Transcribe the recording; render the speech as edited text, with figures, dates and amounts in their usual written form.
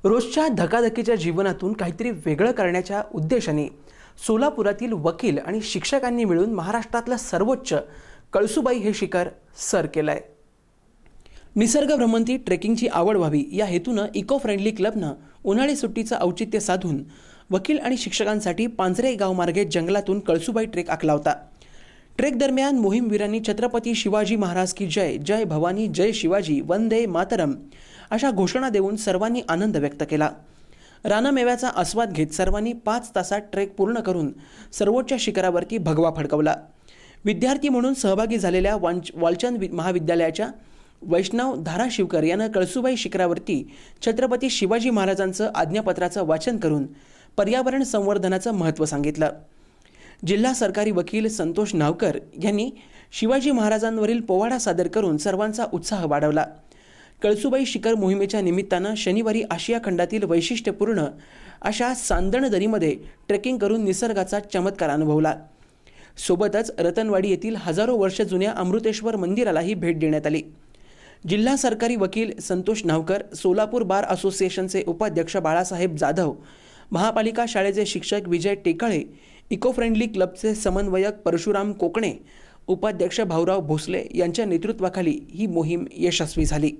रोजच्या धकाधकीच्या जीवनातून काहीतरी वेगळं करण्याच्या उद्देशाने सोलापुरातील वकील आणि शिक्षकांनी मिळून महाराष्ट्रातलं सर्वोच्च कळसुबाई हे शिखर सर केलंय। निसर्ग भ्रमंती ट्रेकिंगची आवड व्हावी या हेतूनं इको फ्रेंडली क्लबनं उन्हाळी सुट्टीचं औचित्य साधून वकील आणि शिक्षकांसाठी पांजरे गाव मार्गे जंगलातून कळसुबाई ट्रेक आखला होता। ट्रेक दरम्यान मोहीमवीरांनी छत्रपती शिवाजी महाराज की जय, जय भवानी, जय शिवाजी, वंदे मातरम अशा घोषणा देऊन सर्वांनी आनंद व्यक्त केला। रानमेव्याचा आस्वाद घेत सर्वांनी 5 तासात ट्रेक पूर्ण करून सर्वोच्च शिखरावरती भगवा फडकवला। विद्यार्थी म्हणून सहभागी झालेल्या वालचंद महाविद्यालयाच्या वैष्णव धाराशिवकर यानं कळसुबाई शिखरावरती छत्रपती शिवाजी महाराजांचं आज्ञापत्राचं वाचन करून पर्यावरण संवर्धनाचं महत्त्व सांगितलं। जिल्हा सरकारी वकील संतोष नावकर यांनी शिवाजी महाराजांवरील पोवाडा सादर करून सर्वांचा उत्साह वाढवला। कळसुबाई शिखर मोहिमेच्या निमित्तानं शनिवारी आशिया खंडातील वैशिष्ट्यपूर्ण अशा सांदण दरीमध्ये ट्रेकिंग करून निसर्गाचा चमत्कार अनुभवला। सोबतच रतनवाडी येथील हजारो वर्ष जुन्या अमृतेश्वर मंदिरालाही भेट देण्यात आली। जिल्हा सरकारी वकील संतोष नावकर, सोलापूर बार असोसिएशनचे उपाध्यक्ष बाळासाहेब जाधव, महापालिका शाळेचे शिक्षक विजय टेकाळे, इको फ्रेंडली क्लबचे समन्वयक परशुराम कोकणे, उपाध्यक्ष भाऊराव भोसले यांच्या नेतृत्वाखाली ही मोहीम यशस्वी झाली।